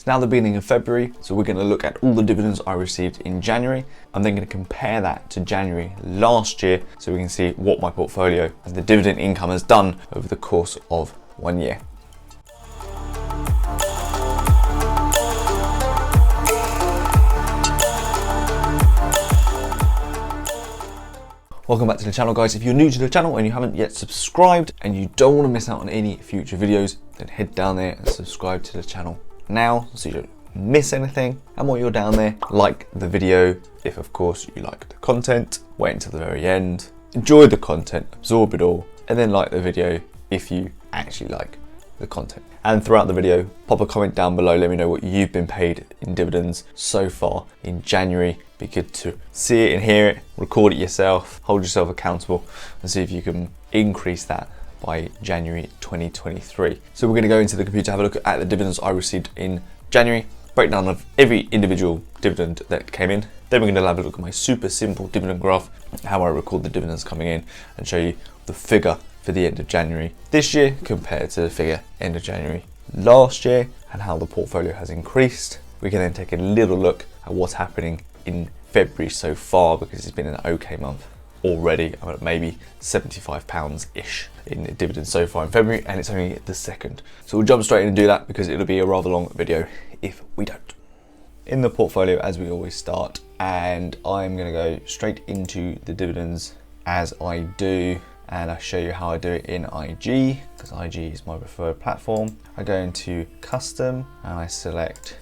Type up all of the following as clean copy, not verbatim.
now the beginning of February, so we're going to look at all the dividends I received in January. I'm then going to compare that to January last year so we can see what my portfolio and the dividend income has done over the course of 1 year. Welcome back to the channel, guys. If you're new to the channel and you haven't yet subscribed and you don't want to miss out on any future videos, then head down there and subscribe to the channel now so you don't miss anything. And while you're down there, like the video if of course you like the content. Wait until the very end, enjoy the content, absorb it all, and then like the video if you actually like the content. And throughout the video, pop a comment down below, let me know what you've been paid in dividends so far in January. Be good to see it and hear it, record it yourself, hold yourself accountable, and see if you can increase that by January 2023. So we're going to go into the computer, have a look at the dividends I received in January, breakdown of every individual dividend that came in. Then we're going to have a look at my super simple dividend graph, how I record the dividends coming in, and show you the figure for the end of January this year compared to the figure end of January last year, and how the portfolio has increased. We can then take a little look at what's happening in February so far, because it's been an okay month already. I'm at maybe £75-ish in dividends so far in February, and it's only the 2nd. So we'll jump straight in and do that because it'll be a rather long video if we don't. In the portfolio, as we always start, and I'm going to go straight into the dividends as I do, and I'll show you how I do it in IG because IG is my preferred platform. I go into custom and I select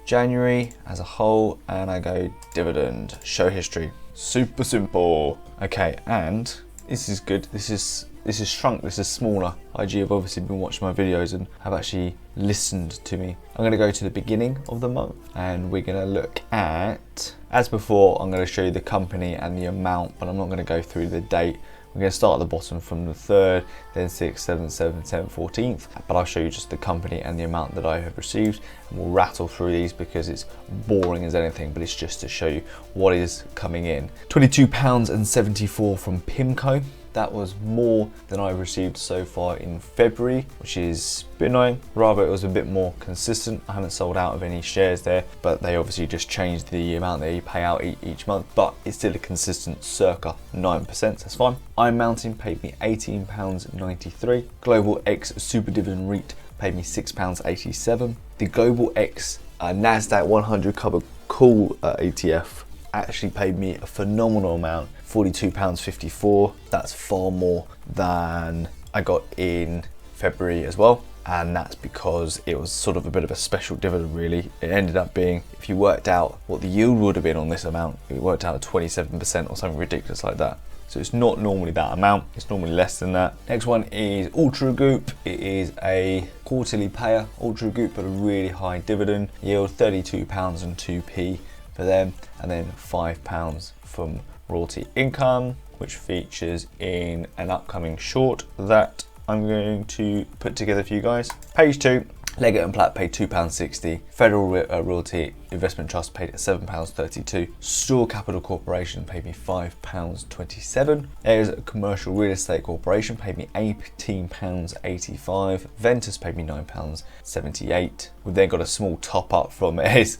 January as a whole and I go dividend, show history. Super simple. Okay, and this is good. This is shrunk, this is smaller. IG have obviously been watching my videos and have actually listened to me. I'm gonna go to the beginning of the month and we're gonna look at, as before, I'm gonna show you the company and the amount, but I'm not gonna go through the date. We're going to start at the bottom from the 3rd, then 6th, 7th, 7th, 10th, 14th. But I'll show you just the company and the amount that I have received. And we'll rattle through these because it's boring as anything, but it's just to show you what is coming in. £22.74 from Pimco. That was more than I received so far in February, which is a bit annoying. Rather, it was a bit more consistent. I haven't sold out of any shares there, but they obviously just changed the amount they pay out each month, but it's still a consistent circa 9%, so that's fine. Iron Mountain paid me £18.93. Global X Super Dividend REIT paid me £6.87. The Global X NASDAQ 100 Covered Call ETF actually paid me a phenomenal amount, £42.54. That's far more than I got in February as well, and that's because it was sort of a bit of a special dividend really. It ended up being, if you worked out what the yield would have been on this amount, it worked out at 27% or something ridiculous like that. So it's not normally that amount, it's normally less than that. Next one is Ultra Group. It is a quarterly payer, Ultra Group, but a really high dividend yield, £32.02 for them, and then £5 from Royalty Income, which features in an upcoming short that I'm going to put together for you guys. Page 2, Leggett & Platt paid £2.60. Federal Realty Investment Trust paid £7.32. Store Capital Corporation paid me £5.27. There's a Commercial Real Estate Corporation paid me £18.85. Ventus paid me £9.78. We've then got a small top up from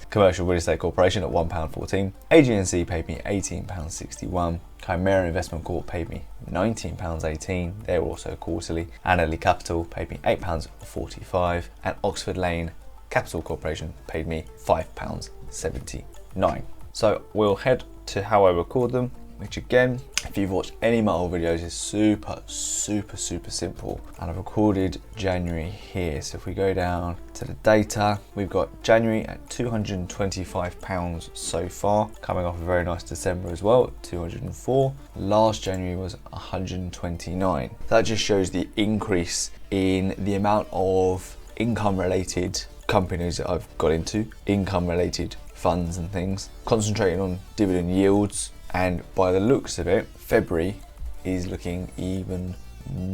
Commercial Real Estate Corporation at £1.14. AGNC paid me £18.61. Chimera Investment Corp paid me £19.18. They're also quarterly. Annaly Capital paid me £8.45. And Oxford Lane Capital Corporation paid me £5.79. So we'll head to how I record them, which again, if you've watched any of my old videos, is super simple. And I've recorded January here. So if we go down to the data, we've got January at £225 so far, coming off a very nice December as well, 204. Last January was 129. That just shows the increase in the amount of income related companies that I've got into, income related funds and things, concentrating on dividend yields. And by the looks of it, February is looking even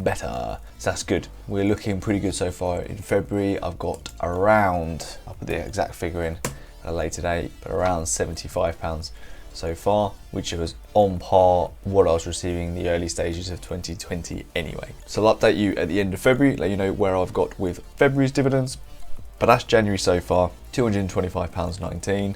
better. So that's good. We're looking pretty good so far in February. I've got around, I'll put the exact figure in at a later date, but around £75 so far, which was on par what I was receiving in the early stages of 2020 anyway. So I'll update you at the end of February, let you know where I've got with February's dividends. But that's January so far, £225.19.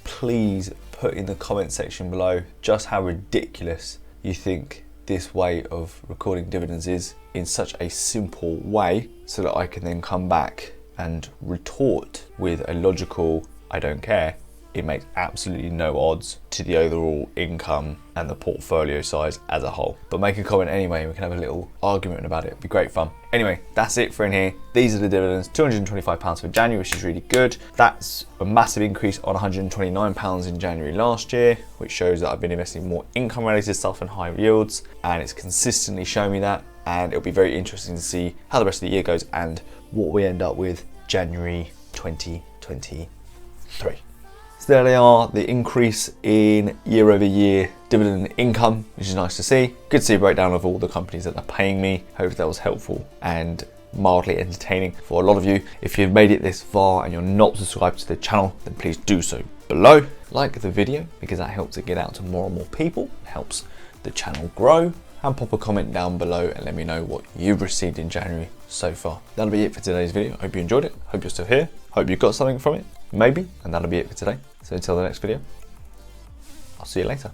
Please put in the comment section below just how ridiculous you think this way of recording dividends is in such a simple way, so that I can then come back and retort with a logical, I don't care. It makes absolutely no odds to the overall income and the portfolio size as a whole. But make a comment anyway, we can have a little argument about it. It'd be great fun. Anyway, that's it for in here. These are the dividends, £225 for January, which is really good. That's a massive increase on £129 in January last year, which shows that I've been investing more income related stuff and high yields, and it's consistently shown me that. And it'll be very interesting to see how the rest of the year goes and what we end up with January 2023. So there they are, the increase in year-over-year dividend income, which is nice to see. Good to see a breakdown of all the companies that are paying me. Hope that was helpful and mildly entertaining for a lot of you. If you've made it this far and you're not subscribed to the channel, then please do so below. Like the video, because that helps it get out to more and more people, helps the channel grow. And pop a comment down below and let me know what you've received in January so far. That'll be it for today's video. Hope you enjoyed it. Hope you're still here. Hope you got something from it, maybe. And that'll be it for today. So until the next video, I'll see you later.